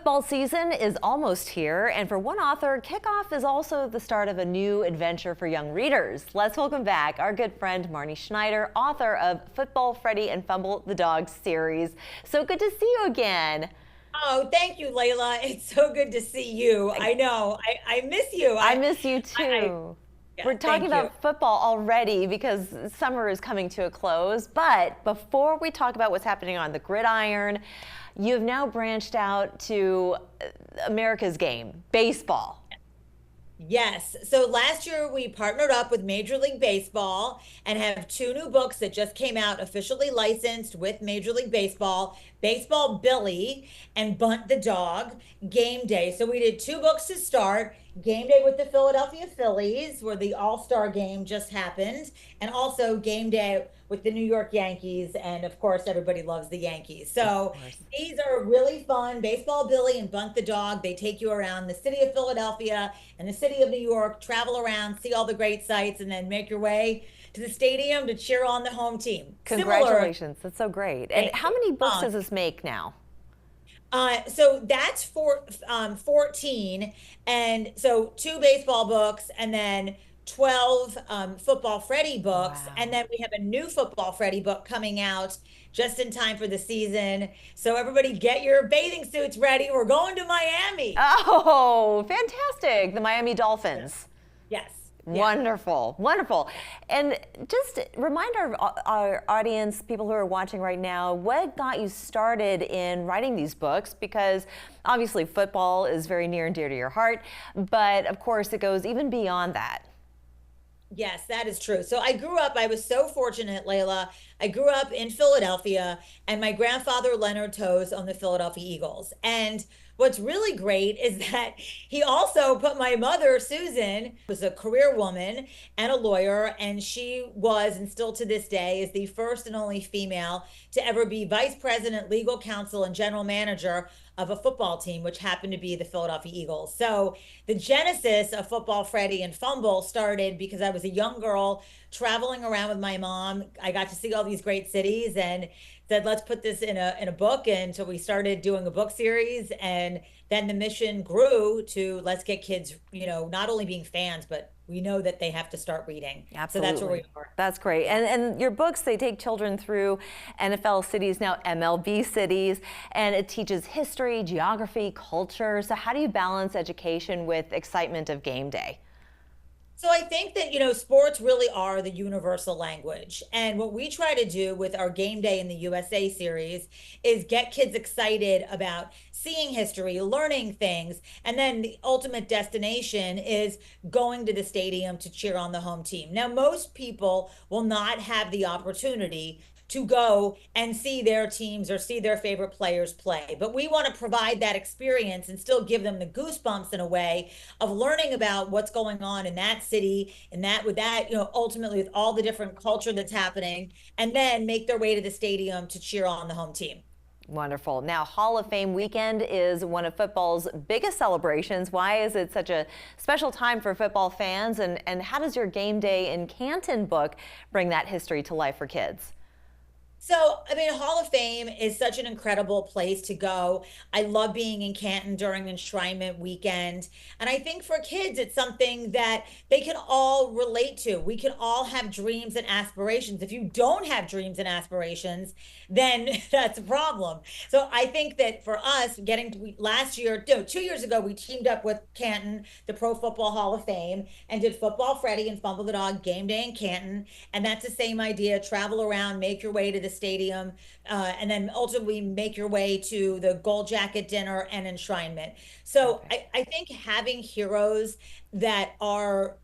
Football season is almost here, and for one author, kickoff is also the start of a new adventure for young readers. Let's welcome back our good friend Marnie Schneider, author of Football, Freddie, and Fumble the Dog series. So good to see you again. Oh, thank you, Layla. It's so good to see you. I know. I miss you. I miss you I too. yeah, We're talking thank you. about football already because summer is coming to a close. But before we talk about what's happening on the gridiron, you've now branched out to America's game, baseball. Yes. So last year we partnered up with Major League Baseball and have two new books that just came out officially licensed with Major League Baseball, Baseball Billy and Bunt the Dog, Game Day. So we did two books to start. Game Day with the Philadelphia Phillies, where the All-Star game just happened, and also Game Day with the New York Yankees, and of course everybody loves the Yankees. Of So course. these are really fun. Baseball Billy and Bunt the Dog, they take you around the city of Philadelphia and the city of New York, travel around, see all the great sights, and then make your way to the stadium to cheer on the home team. Congratulations. That's so great. And Thank how you. many books does this make now? So that's for 14. And so two baseball books and then 12 Football Freddie books. And Wow. then we have a new Football Freddie book coming out just in time for the season. So everybody get your bathing suits ready. We're going to Miami. Oh, fantastic. The Miami Dolphins. Yes. Yes. Wonderful, wonderful. And just remind our audience, people who are watching right now, what got you started in writing these books? Because obviously football is very near and dear to your heart, but of course it goes even beyond that. Yes, that is true. So I was so fortunate, Layla. I grew up in Philadelphia, and my grandfather, Leonard Toews, owned the Philadelphia Eagles. And what's really great is that he also put my mother, Susan, was a career woman and a lawyer, and she was, and still to this day, is the first and only female to ever be vice president, legal counsel, and general manager of a football team, which happened to be the Philadelphia Eagles. So the genesis of Football, Freddie, and Fumble started because I was a young girl traveling around with my mom. I got to see all these great cities and said, let's put this in a book. And so we started doing a book series. And then the mission grew to let's get kids, not only being fans, but we know that they have to start reading. So that's where we Absolutely. are. That's great. And your books, they take children through NFL cities, now MLB cities, and it teaches history, geography, culture. So how do you balance education with excitement of game day? So I think that, sports really are the universal language. And what we try to do with our Game Day in the USA series is get kids excited about seeing history, learning things, and then the ultimate destination is going to the stadium to cheer on the home team. Now, most people will not have the opportunity to go and see their teams or see their favorite players play. But we want to provide that experience and still give them the goosebumps in a way of learning about what's going on in that city and that with that, ultimately with all the different culture that's happening, and then make their way to the stadium to cheer on the home team. Wonderful. Now, Hall of Fame weekend is one of football's biggest celebrations. Why is it such a special time for football fans? And how does your Game Day in Canton book bring that history to life for kids? So, I mean, Hall of Fame is such an incredible place to go. I love being in Canton during enshrinement weekend. And I think for kids, it's something that they can all relate to. We can all have dreams and aspirations. If you don't have dreams and aspirations, then that's a problem. So I think that for us, last year, no, 2 years ago, we teamed up with Canton, the Pro Football Hall of Fame, and did Football Freddie and Fumble the Dog Game Day in Canton. And that's the same idea, travel around, make your way to the stadium, and then ultimately make your way to the gold jacket dinner and enshrinement. So Okay. I think having heroes that are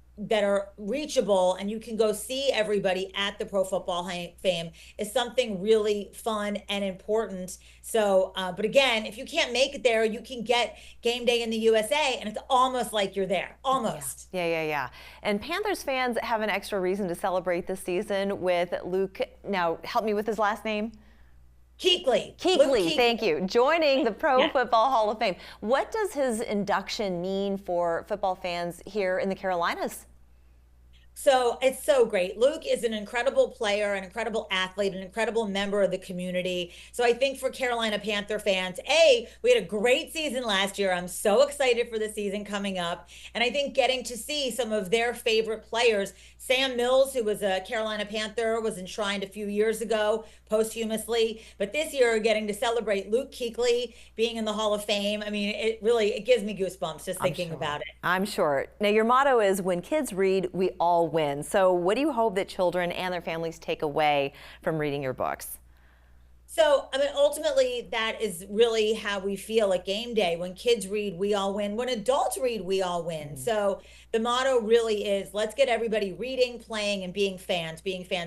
reachable and you can go see everybody at the Pro Football Fame is something really fun and important. So, but again, if you can't make it there, you can get Game Day in the USA, and it's almost like you're there, Yeah, almost. yeah. And Panthers fans have an extra reason to celebrate this season with Luke. Now, help me with his last name. Luke Kuechly, Kuechly. thank you. Joining the Pro Yeah. Football Hall of Fame. What does his induction mean for football fans here in the Carolinas? So it's so great. Luke is an incredible player, an incredible athlete, an incredible member of the community. So I think for Carolina Panther fans, we had a great season last year. I'm so excited for the season coming up. And I think getting to see some of their favorite players, Sam Mills, who was a Carolina Panther, was enshrined a few years ago posthumously. But this year, getting to celebrate Luke Kuechly being in the Hall of Fame. I mean, it gives me goosebumps just I'm thinking sure. about it. I'm sure. Now, your motto is when kids read, we all win. So, what do you hope that children and their families take away from reading your books? So, I mean, ultimately, that is really how we feel at game day. When kids read, we all win. When adults read, we all win. Mm. So, the motto really is let's get everybody reading, playing, and being fans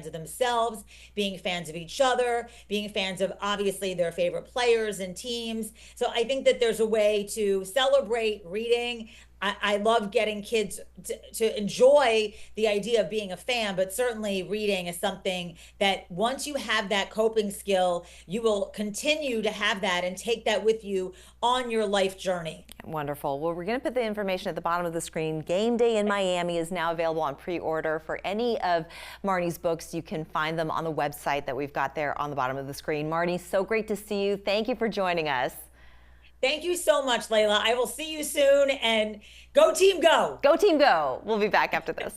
of themselves, being fans of each other, being fans of obviously their favorite players and teams. So, I think that there's a way to celebrate reading. I love getting kids to enjoy the idea of being a fan, but certainly reading is something that once you have that coping skill, you will continue to have that and take that with you on your life journey. Wonderful. Well, we're going to put the information at the bottom of the screen. Game Day in Miami is now available on pre-order for any of Marnie's books. You can find them on the website that we've got there on the bottom of the screen. Marnie, so great to see you. Thank you for joining us. Thank you so much, Layla. I will see you soon, and go team go. Go team go. We'll be back after this.